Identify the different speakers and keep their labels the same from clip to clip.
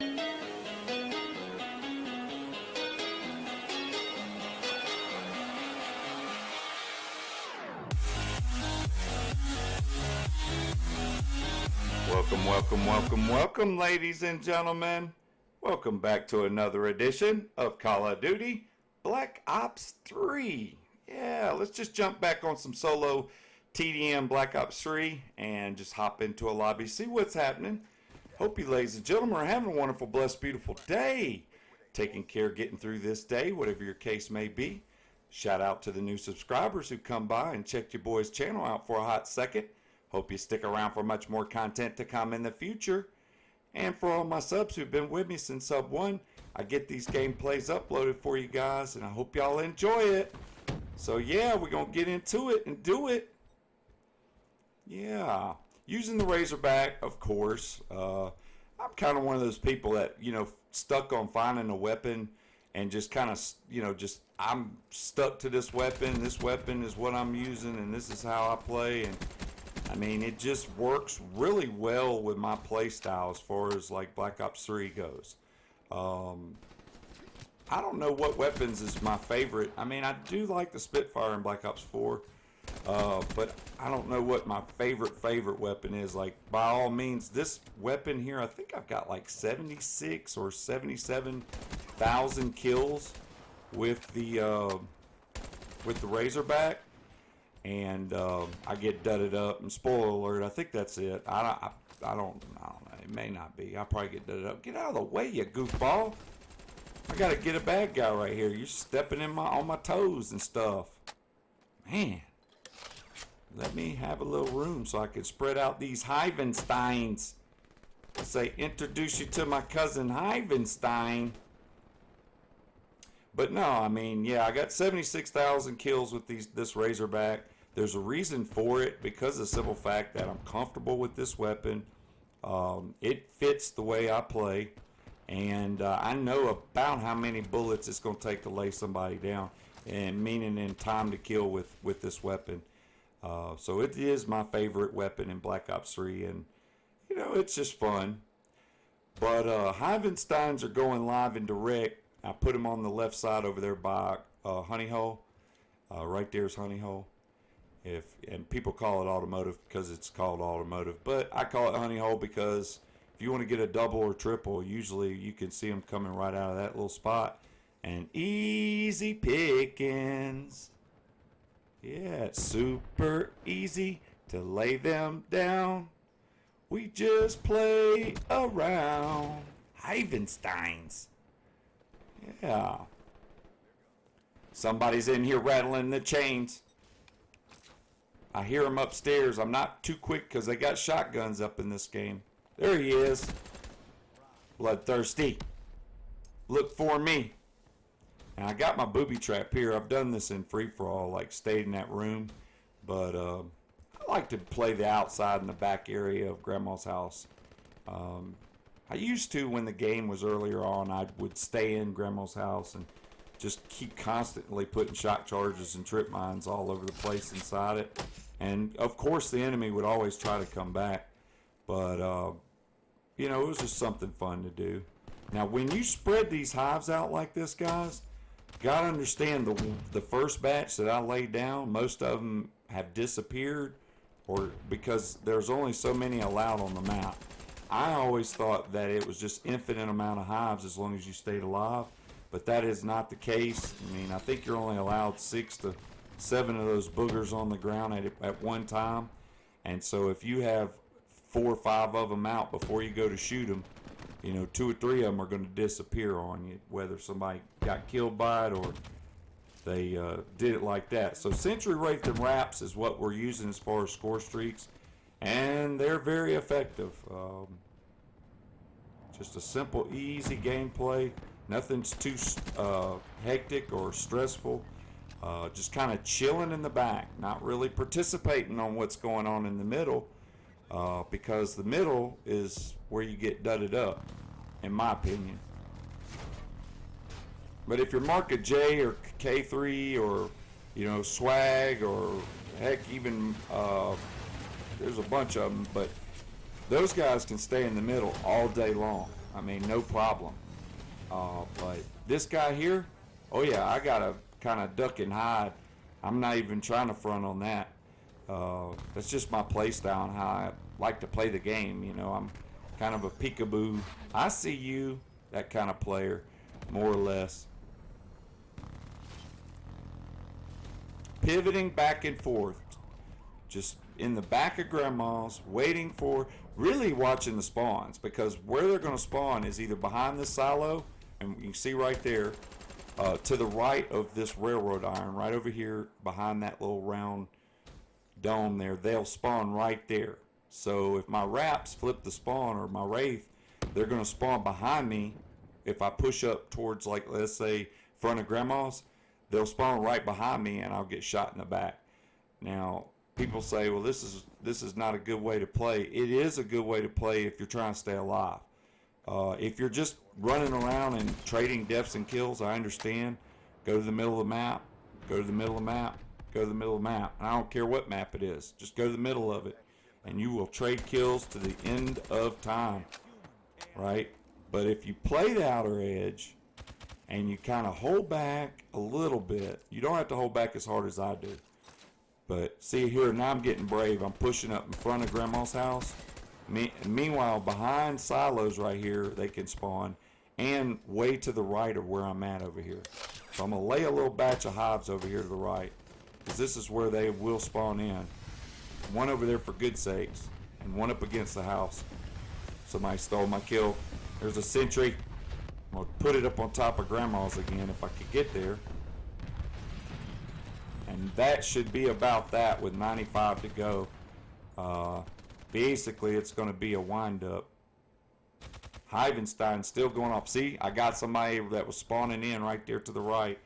Speaker 1: Welcome, ladies and gentlemen. Welcome back to another edition of Call of Duty Black Ops 3. Yeah, let's just jump back on some solo TDM Black Ops 3 and just hop into a lobby, see what's happening. Hope you, ladies and gentlemen, are having a wonderful, blessed, beautiful day. Taking care, getting through this day, whatever your case may be. Shout out to the new subscribers who come by and check your boy's channel out for a hot second. Hope you stick around for much more content to come in the future. And for all my subs who've been with me since sub 1, I get these gameplays uploaded for you guys, and I hope y'all enjoy it. So yeah, we're going to get into it and do it. Yeah, using the Razorback, of course. I'm kind of one of those people that, stuck on finding a weapon and just kind of, I'm stuck to this weapon. This weapon is what I'm using, and this is how I play. And I mean, it just works really well with my play style as far as like Black Ops 3 goes. I don't know what weapons is my favorite. I mean, I do like the Spitfire in Black Ops 4, but I don't know what my favorite weapon is. Like, by all means, this weapon here, I think I've got like 76 or 77,000 kills with the Razorback. And I get dudded up, and spoiler alert, I think that's it. I don't know, it may not be. I'll probably get dudded up. Get out of the way, you goofball. I gotta get a bad guy right here. You're stepping on my toes and stuff. Man, let me have a little room so I can spread out these Hivensteins. I say, introduce you to my cousin Hivenstein. But no, I mean, yeah, I got 76,000 kills with this Razorback. There's a reason for it, because of the simple fact that I'm comfortable with this weapon. It fits the way I play, and I know about how many bullets it's going to take to lay somebody down, and meaning in time to kill with this weapon. So it is my favorite weapon in Black Ops 3, and it's just fun. But Hivensteins are going live and direct. I put them on the left side over there by Honey Hole. Right there's Honey Hole. And people call it automotive because it's called automotive, but I call it Honey Hole because if you want to get a double or triple, usually you can see them coming right out of that little spot. And easy pickings. Yeah, it's super easy to lay them down. We just play around. Hivensteins. Yeah. Somebody's in here rattling the chains. I hear him upstairs. I'm not too quick because they got shotguns up in this game. There he is. Bloodthirsty. Look for me. And I got my booby trap here. I've done this in free-for-all, like stayed in that room. But I like to play the outside and the back area of Grandma's house. I used to, when the game was earlier on, I would stay in Grandma's house and just keep constantly putting shock charges and trip mines all over the place inside it. And of course the enemy would always try to come back. But, it was just something fun to do. Now when you spread these hives out like this, guys, gotta understand the first batch that I laid down, most of them have disappeared, or because there's only so many allowed on the map. I always thought that it was just infinite amount of hives as long as you stayed alive, but that is not the case. I mean, I think you're only allowed 6 to 7 of those boogers on the ground at one time, and so if you have 4 or 5 of them out before you go to shoot them, 2 or 3 of them are going to disappear on you, whether somebody got killed by it or they did it like that. So Century Wraith and Wraps is what we're using as far as score streaks, and they're very effective. Just a simple, easy gameplay. Nothing's too hectic or stressful. Just kind of chilling in the back, not really participating on what's going on in the middle, because the middle is where you get dudded up, in my opinion. But if you're Mark a J or K3 or Swag or heck even there's a bunch of them, but those guys can stay in the middle all day long. I mean, no problem. But this guy here, oh yeah, I gotta kind of duck and hide. I'm not even trying to front on that. That's just my play style and how I like to play the game. You know, I'm kind of a peekaboo. I see you, that kind of player, more or less. Pivoting back and forth, just in the back of grandma's, waiting for, really watching the spawns, because where they're going to spawn is either behind this silo, and you can see right there, to the right of this railroad iron, right over here behind that little round dome there, they'll spawn right there. So if my raps flip the spawn, or my wraith, they're going to spawn behind me. If I push up towards, like, let's say front of grandma's, they'll spawn right behind me and I'll get shot in the back. Now people say, well, this is not a good way to play. It is a good way to play if you're trying to stay alive. If you're just running around and trading deaths and kills, I understand. Go to the middle of the map, go to the middle of the map, go to the middle of the map. And I don't care what map it is, just go to the middle of it and you will trade kills to the end of time, right? But if you play the outer edge and you kind of hold back a little bit, you don't have to hold back as hard as I do. But see here, now I'm getting brave. I'm pushing up in front of grandma's house. Meanwhile, behind silos right here, they can spawn, and way to the right of where I'm at over here. So I'm going to lay a little batch of hives over here to the right, because this is where they will spawn in. One over there for good sakes, and one up against the house. Somebody stole my kill. There's a sentry. I'm going to put it up on top of grandma's again if I could get there. And that should be about that with 95 to go. Basically, it's going to be a wind-up. Hivenstein still going off. See, I got somebody that was spawning in right there to the right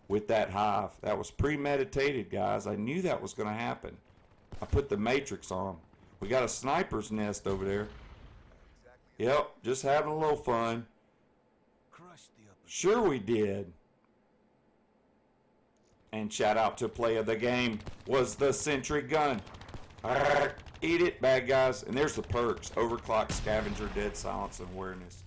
Speaker 1: with that hive. That was premeditated, guys. I knew that was going to happen. I put the matrix on. We got a sniper's nest over there. Yep, just having a little fun. Sure we did. And shout out to play of the game was the sentry gun. Eat it, bad guys. And there's the perks: overclock, scavenger, dead silence, and awareness.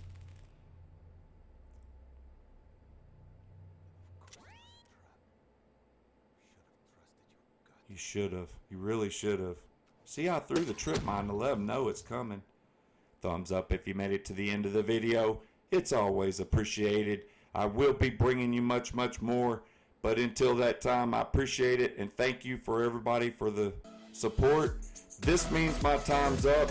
Speaker 1: You should have. You really should have. See, I threw the trip mine to let them know it's coming. Thumbs up if you made it to the end of the video. It's always appreciated. I will be bringing you much, much more. But until that time, I appreciate it. And thank you for everybody for the support. This means my time's up.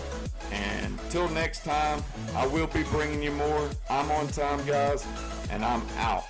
Speaker 1: And until next time, I will be bringing you more. I'm on time, guys. And I'm out.